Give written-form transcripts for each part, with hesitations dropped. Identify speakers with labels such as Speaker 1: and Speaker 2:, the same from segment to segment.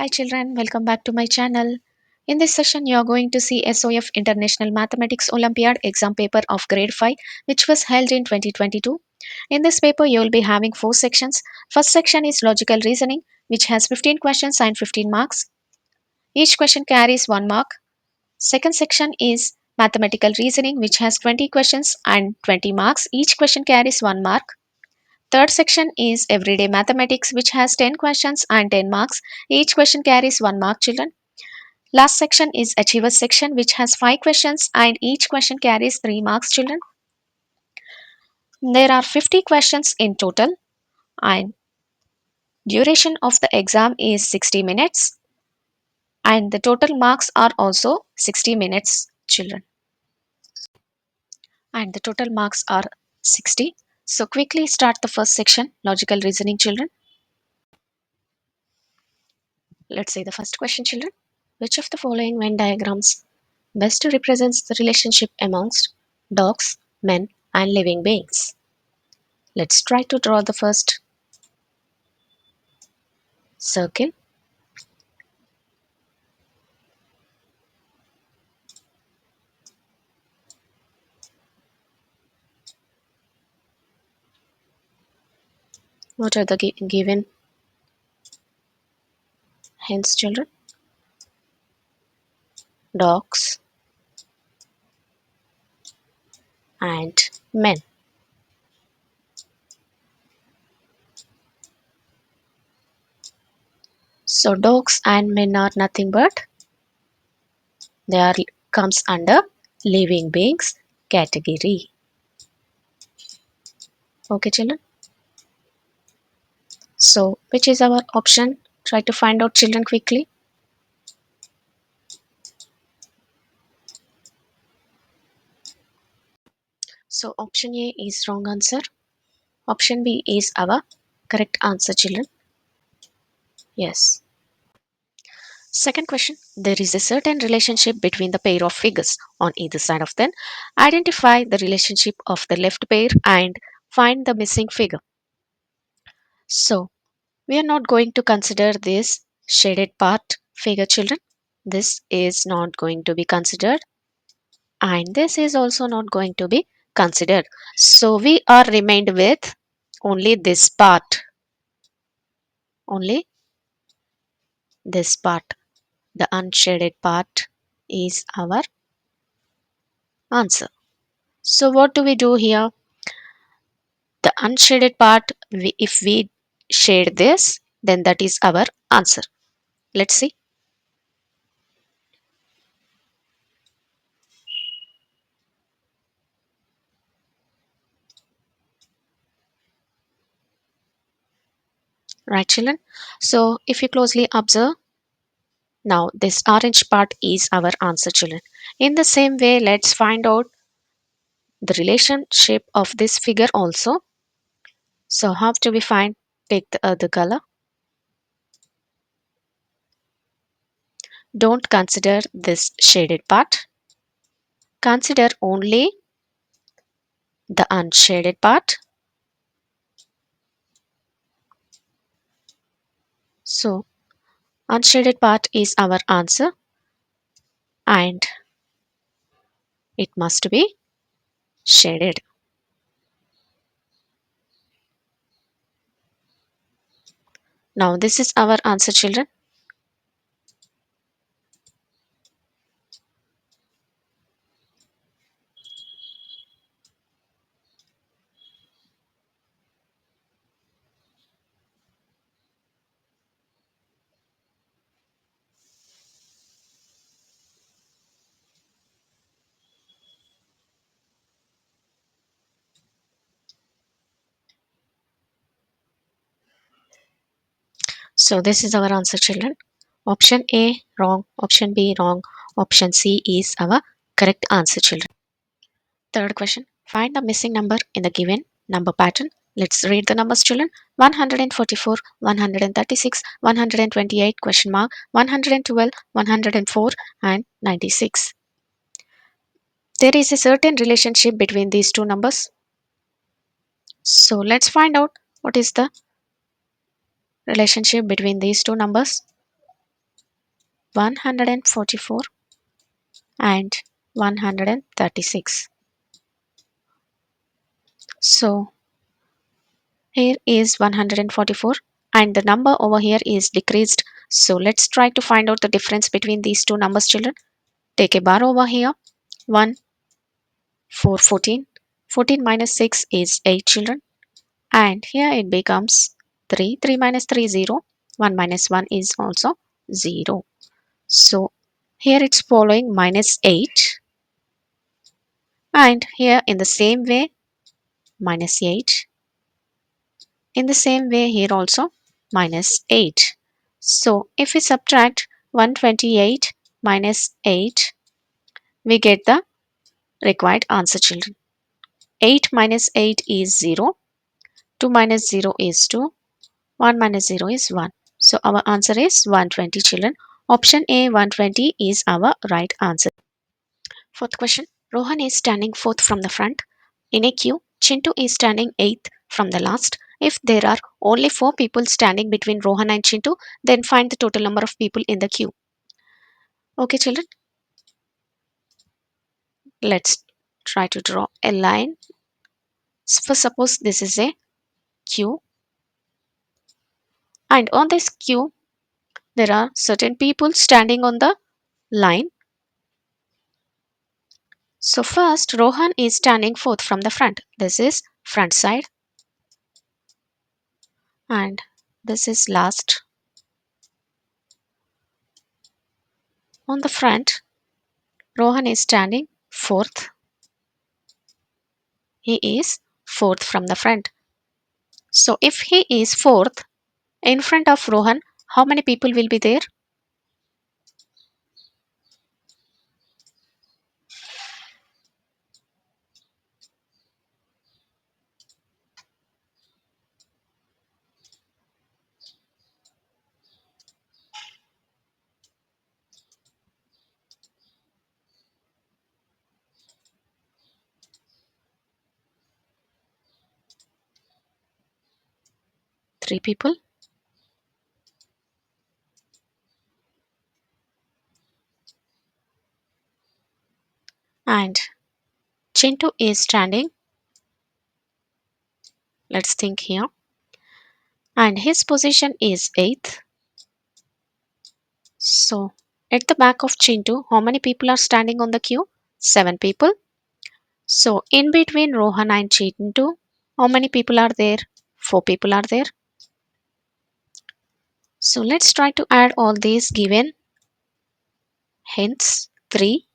Speaker 1: Hi children, welcome back to my channel. In this session, you are going to see SOF International Mathematics Olympiad exam paper of grade 5 which was held in 2022. In this paper, you will be having 4 sections. First section is logical reasoning which has 15 questions and 15 marks. Each question carries 1 mark. Second section is mathematical reasoning which has 20 questions and 20 marks. Each question carries 1 mark. Third section is everyday mathematics which has 10 questions and 10 marks. Each question carries 1 mark children. Last section is achievers section which has 5 questions and each question carries 3 marks children. There are 50 questions in total and duration of the exam is 60 minutes and the total marks are also 60 minutes children. And the total marks are 60. So quickly start the first section logical reasoning children. Let's see the first question children. Which of the following Venn diagrams best represents the relationship amongst dogs, men and living beings? Let's try to draw the first circle. What are the given hints children? Dogs and men. So dogs and men are nothing but they are comes under living beings category. Okay children. So which is our option? Try to find out children quickly. So option A is wrong answer. Option B is our correct answer children. Yes. Second question. There is a certain relationship between the pair of figures on either side of them. Identify the relationship of the left pair and find the missing figure. So, we are not going to consider this shaded part figure children. This is not going to be considered and this is also not going to be considered. So, we are remained with only this part. Only this part. The unshaded part is our answer. So what do we do here? The unshaded part, if we shade this, then that is our answer. Let's see. Right, children? So if you closely observe, now this orange part is our answer, children. In the same way, let's find out the relationship of this figure also. So how do we find? Take the other color. Don't consider this shaded part. Consider only the unshaded part. So unshaded part is our answer and it must be shaded. Now this is our answer children. So this is our answer children. Option A wrong, option B wrong, option C is our correct answer children. Third question. Find the missing number in the given number pattern. Let's read the numbers children. 144, 136, 128 question mark, 112, 104 and 96. There is a certain relationship between these two numbers. So let's find out what is the relationship between these two numbers. 144 and 136. So here is 144 and the number over here is decreased. So let's try to find out the difference between these two numbers, children. Take a bar over here. 1, 4, 14. 14 minus 6 is 8, children. And here it becomes 3. 3 minus 3 is 0. 1 minus 1 is also 0. So here it's following minus 8. And here in the same way minus 8. In the same way here also minus 8. So if we subtract 128 minus 8, we get the required answer, children. 8 minus 8 is 0. 2 minus 0 is 2. 1 minus 0 is 1. So our answer is 120, children. Option A, 120 is our right answer. Fourth question. Rohan is standing fourth from the front. In a queue, Chintu is standing eighth from the last. If there are only 4 people standing between Rohan and Chintu, then find the total number of people in the queue. Okay, children, let's try to draw a line. For suppose this is a queue, and on this queue, there are certain people standing on the line. So first, Rohan is standing fourth from the front. This is front side, and this is last. On the front, Rohan is standing fourth. He is fourth from the front. So if he is fourth, in front of Rohan, how many people will be there? Three people. And Chintu is standing. Let's think here. And his position is eighth. So at the back of Chintu, how many people are standing on the queue? 7 people. So in between Rohan and Chintu, how many people are there? 4 people are there. So let's try to add all these given hints. 3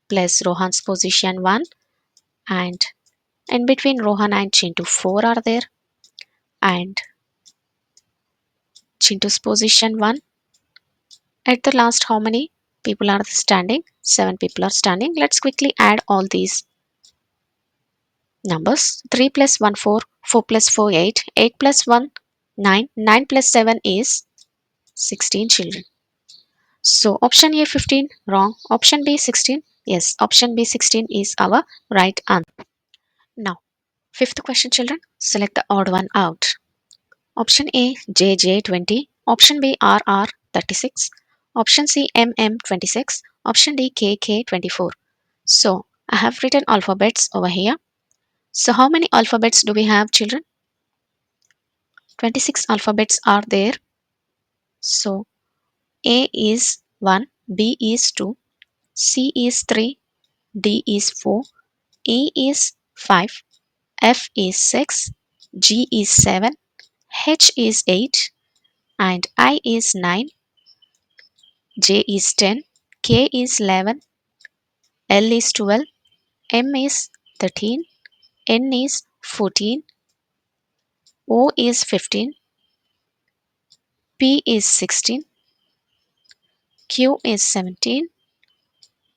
Speaker 1: plus Rohan's position 1, and in between Rohan and Chintu 4 are there, and Chintu's position 1. At the last, how many people are standing? 7 people are standing. Let's quickly add all these numbers. 3 plus 1 4, 4 plus 4 8, 8 plus 1 9, 9 plus 7 is 16, children. So option A 15 wrong, option B 16 yes, option B 16 is our right answer. Now fifth question, children, select the odd one out. Option A JJ 20, option B RR 36, option C MM 26, option D KK 24. So I have written alphabets over here. So how many alphabets do we have, children? 26 alphabets are there. So A is 1, B is 2, C is 3, D is 4, E is 5, F is 6, G is 7, H is 8, and I is 9, J is 10, K is 11, L is 12, M is 13, N is 14, O is 15, P is 16, Q is 17,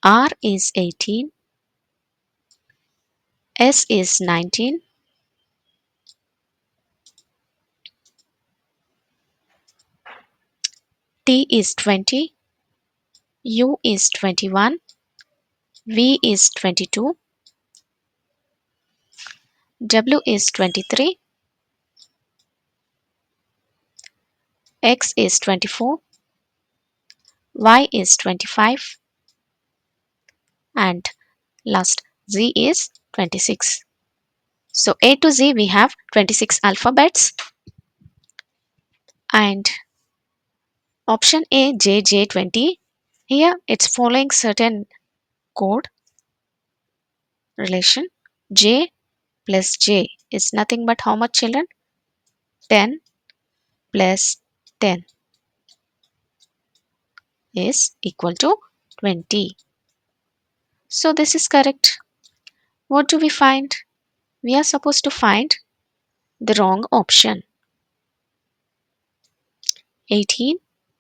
Speaker 1: R is 18, S is 19, T is 20, U is 21, V is 22, W is 23, X is 24, Y is 25, and last Z is 26. So A to Z we have 26 alphabets, and option A JJ20, here it's following certain code relation. J plus J is nothing but how much, children? 10 plus 10 is equal to 20. So this is correct. What do we find? We are supposed to find the wrong option. 18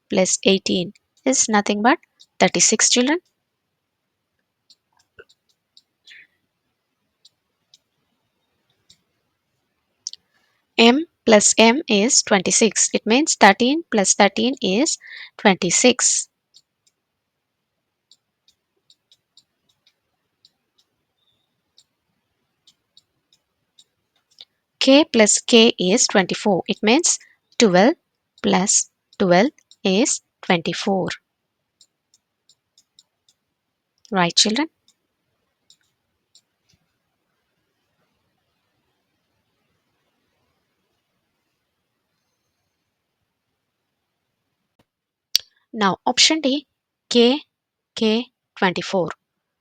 Speaker 1: plus 18 is nothing but 36, children. M plus M is 26. It means 13 plus 13 is 26. K plus K is 24. It means 12 plus 12 is 24. Right, children? Now, option D, K, K, 24.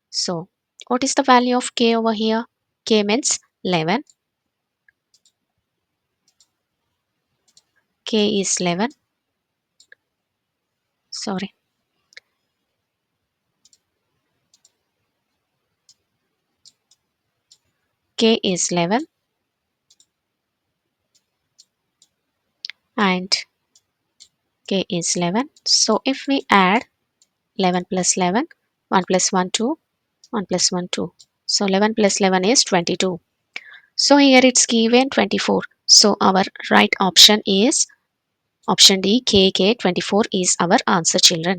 Speaker 1: So, what is the value of K over here? K means 11. K is 11. Sorry. K is 11, and K is 11. So, if we add 11 plus 11, 1 plus 1, 2, 1 plus 1, 2. So, 11 plus 11 is 22. So, here it's given 24. So, our right option is option D, KK 24 is our answer, children.